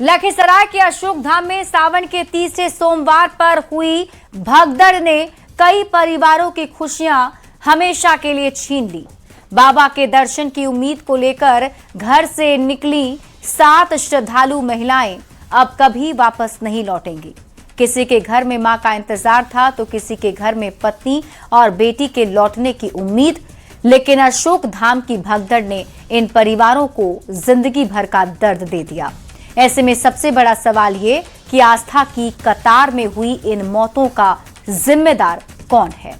लखीसराय के अशोक धाम में सावन के तीसरे सोमवार पर हुई भगदड़ ने कई परिवारों की खुशियां हमेशा के लिए छीन ली। बाबा के दर्शन की उम्मीद को लेकर घर से निकली 7 श्रद्धालु महिलाएं अब कभी वापस नहीं लौटेंगी। किसी के घर में मां का इंतजार था तो किसी के घर में पत्नी और बेटी के लौटने की उम्मीद, लेकिन अशोक धाम की भगदड़ ने इन परिवारों को जिंदगी भर का दर्द दे दिया। ऐसे में सबसे बड़ा सवाल ये कि आस्था की कतार में हुई इन मौतों का जिम्मेदार कौन है।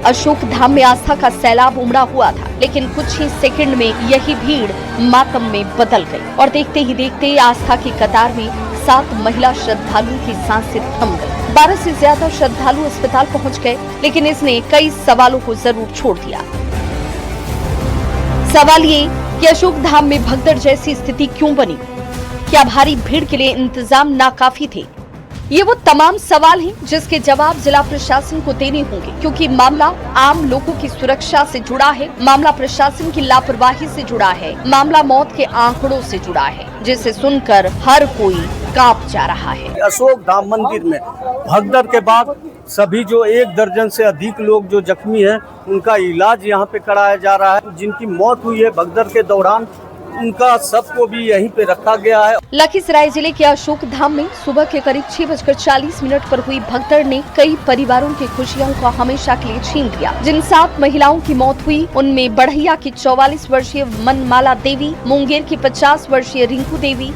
अशोक धाम में आस्था का सैलाब उमड़ा हुआ था, लेकिन कुछ ही सेकंड में यही भीड़ मातम में बदल गई और देखते ही देखते आस्था की कतार में 7 महिला श्रद्धालुओं की सांसें थम गई। 12 से ज्यादा श्रद्धालु अस्पताल पहुंच गए, लेकिन इसने कई सवालों को जरूर छोड़ दिया। सवाल ये कि अशोक धाम में भगदड़ जैसी स्थिति क्यों बनी? क्या भारी भीड़ के लिए इंतजाम नाकाफी थे? ये वो तमाम सवाल हैं जिसके जवाब जिला प्रशासन को देने होंगे, क्योंकि मामला आम लोगों की सुरक्षा से जुड़ा है, मामला प्रशासन की लापरवाही से जुड़ा है, मामला मौत के आंकड़ों से जुड़ा है, जिसे सुनकर हर कोई कांप जा रहा है। अशोक धाम मंदिर में भगदड़ के बाद सभी जो 1 दर्जन से अधिक लोग जो जख्मी हैं उनका इलाज यहाँ पे कराया जा रहा है। जिनकी मौत हुई है भगदड़ के दौरान उनका सबको भी यहीं पे रखा गया है। लखीसराय जिले के अशोक धाम में सुबह के करीब 6:40 पर हुई भगदड़ ने कई परिवारों की खुशियों को हमेशा के लिए छीन लिया। जिन 7 महिलाओं की मौत हुई उनमें बढ़ैया की 44 वर्षीय मनमाला देवी, मुंगेर की 50 वर्षीय रिंकू देवी,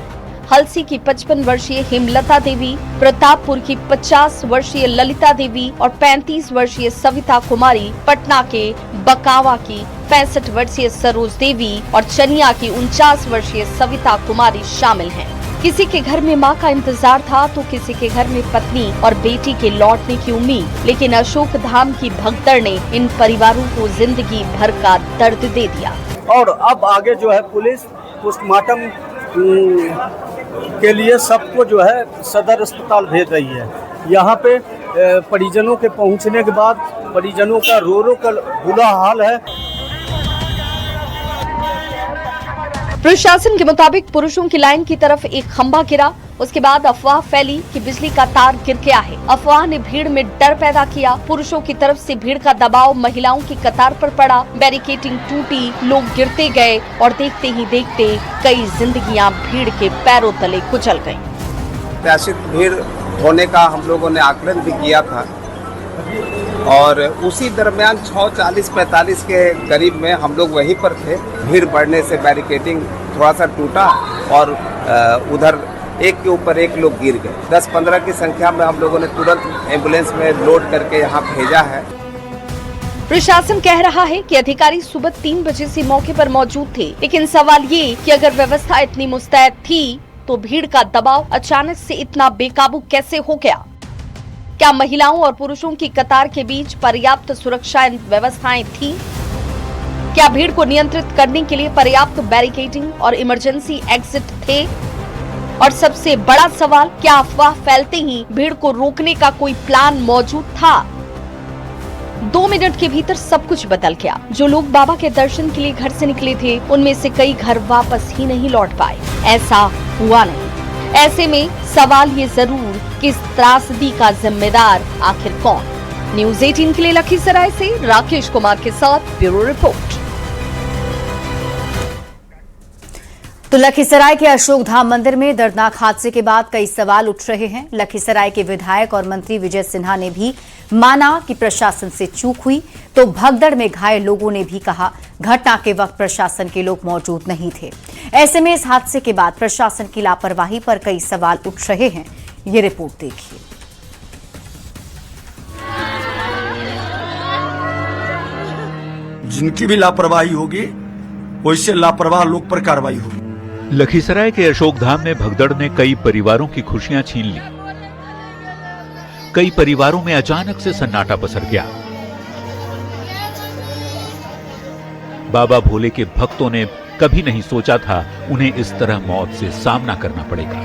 हलसी की 55 वर्षीय हेमलता देवी, प्रतापपुर की 50 वर्षीय ललिता देवी और 35 वर्षीय सविता कुमारी, पटना के बकावा की 65 वर्षीय सरोज देवी और चनिया की 49 वर्षीय सविता कुमारी शामिल हैं। किसी के घर में मां का इंतजार था तो किसी के घर में पत्नी और बेटी के लौटने की उम्मीद, लेकिन अशोक धाम की भगदड़ ने इन परिवारों को जिंदगी भर का दर्द दे दिया। और अब आगे जो है पुलिस पोस्टमार्टम के लिए सबको जो है सदर अस्पताल भेज रही है। यहाँ पे परिजनों के पहुँचने के बाद परिजनों का रो कर बुरा हाल है। प्रशासन के मुताबिक पुरुषों की लाइन की तरफ एक खंभा गिरा, उसके बाद अफवाह फैली कि बिजली का तार गिर गया है। अफवाह ने भीड़ में डर पैदा किया। पुरुषों की तरफ से भीड़ का दबाव महिलाओं की कतार पर पड़ा, बैरिकेडिंग टूटी, लोग गिरते गए और देखते ही देखते कई जिंदगियां भीड़ के पैरों तले कुचल गईं। प्रत्याशित भीड़ होने का हम लोगों ने आकलन भी किया था और उसी दरमियान 6:40-45 के करीब में हम लोग वहीं पर थे। भीड़ बढ़ने से बैरिकेडिंग थोड़ा सा टूटा और उधर एक के ऊपर एक लोग गिर गए। 10-15 की संख्या में हम लोगों ने तुरंत एम्बुलेंस में लोड करके यहाँ भेजा है। प्रशासन कह रहा है कि अधिकारी सुबह 3 बजे से मौके पर मौजूद थे, लेकिन सवाल ये कि अगर व्यवस्था इतनी मुस्तैद थी तो भीड़ का दबाव अचानक से इतना बेकाबू कैसे हो गया? क्या महिलाओं और पुरुषों की कतार के बीच पर्याप्त सुरक्षा व्यवस्थाएं थी? क्या भीड़ को नियंत्रित करने के लिए पर्याप्त बैरिकेडिंग और इमरजेंसी एग्जिट थे? और सबसे बड़ा सवाल, क्या अफवाह फैलते ही भीड़ को रोकने का कोई प्लान मौजूद था? 2 मिनट के भीतर सब कुछ बदल गया। जो लोग बाबा के दर्शन के लिए घर से निकले थे उनमें से कई घर वापस ही नहीं लौट पाए। ऐसा हुआ नहीं। ऐसे में सवाल ये जरूर कि इस त्रासदी का जिम्मेदार आखिर कौन? न्यूज़ 18 के लिए लखीसराय से राकेश कुमार के साथ ब्यूरो रिपोर्ट। तो लखीसराय के अशोक धाम मंदिर में दर्दनाक हादसे के बाद कई सवाल उठ रहे हैं। लखीसराय के विधायक और मंत्री विजय सिन्हा ने भी माना कि प्रशासन से चूक हुई, तो भगदड़ में घायल लोगों ने भी कहा घटना के वक्त प्रशासन के लोग मौजूद नहीं थे। ऐसे में इस हादसे के बाद प्रशासन की लापरवाही पर कई सवाल उठ रहे हैं। ये रिपोर्ट देखिए। जिनकी भी लापरवाही होगी वैसे लापरवाह लोग पर कार्रवाई होगी। लखीसराय के अशोक धाम में भगदड़ ने कई परिवारों की खुशियां छीन ली। कई परिवारों में अचानक से सन्नाटा पसर गया। बाबा भोले के भक्तों ने कभी नहीं सोचा था उन्हें इस तरह मौत से सामना करना पड़ेगा।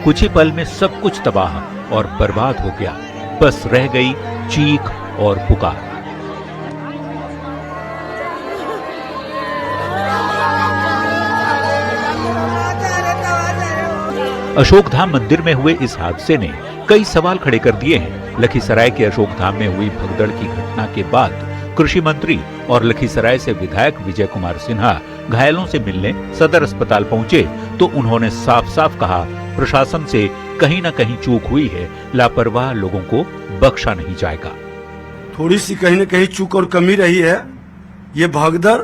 कुछ ही पल में सब कुछ तबाह और बर्बाद हो गया। बस रह गई चीख और पुकार। अशोकधाम मंदिर में हुए इस हादसे ने कई सवाल खड़े कर दिए हैं। लखीसराय के अशोकधाम में हुई भगदड़ की घटना के बाद कृषि मंत्री और लखीसराय से विधायक विजय कुमार सिन्हा घायलों से मिलने सदर अस्पताल पहुंचे तो उन्होंने साफ साफ कहा, प्रशासन से कहीं न कहीं चूक हुई है, लापरवाह लोगों को बख्शा नहीं जाएगा। थोड़ी सी कहीं न कहीं चूक और कमी रही है। ये भगदड़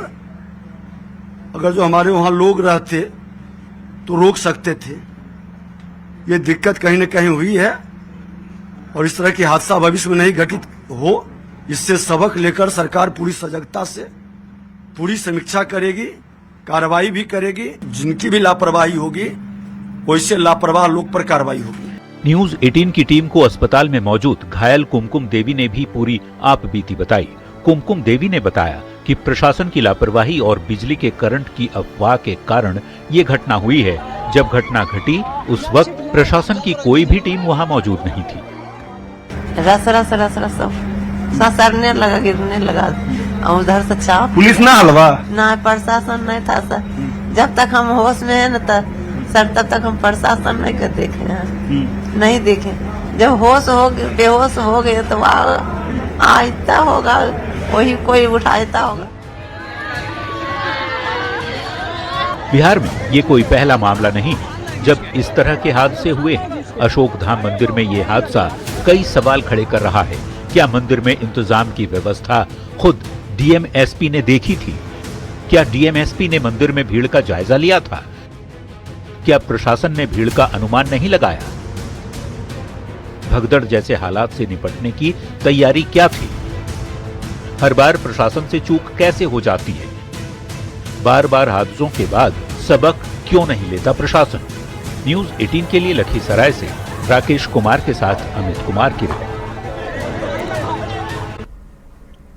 अगर जो हमारे वहां लोग रहते तो रोक सकते थे। ये दिक्कत कहीं न कहीं हुई है और इस तरह की हादसा भविष्य में नहीं घटित हो, इससे सबक लेकर सरकार पूरी सजगता से पूरी समीक्षा करेगी, कार्रवाई भी करेगी। जिनकी भी लापरवाही होगी वैसे लापरवाह लोग पर कार्रवाई होगी। न्यूज 18 की टीम को अस्पताल में मौजूद घायल कुमकुम देवी ने भी पूरी आपबीती बताई। कुमकुम देवी ने बताया कि प्रशासन की लापरवाही और बिजली के करंट की अफवाह के कारण ये घटना हुई है। जब घटना घटी उस वक्त प्रशासन की कोई भी टीम वहां मौजूद नहीं थी। रस रस रस रस ससरने लगा, गिरने लगा और उधर से चाप पुलिस ना हलवा ना, प्रशासन नहीं था सर। जब तक हम होश में है न सर तब तक हम प्रशासन नहीं कर देखे हैं, नहीं देखे। जब होश हो गए, बेहोश हो गए तो आहिस्ता होगा, वही कोई उठाता होगा। बिहार में ये कोई पहला मामला नहीं जब इस तरह के हादसे हुए हैं। अशोकधाम मंदिर में ये हादसा कई सवाल खड़े कर रहा है। क्या मंदिर में इंतजाम की व्यवस्था खुद डीएमएसपी ने देखी थी? क्या डीएमएसपी ने मंदिर में भीड़ का जायजा लिया था? क्या प्रशासन ने भीड़ का अनुमान नहीं लगाया? भगदड़ जैसे हालात से निपटने की तैयारी क्या थी? हर बार प्रशासन से चूक कैसे हो जाती है? बार बार हादसों के बाद सबक क्यों नहीं लेता प्रशासन? न्यूज 18 के लिए लखीसराय से राकेश कुमार के साथ अमित कुमार की रिपोर्ट।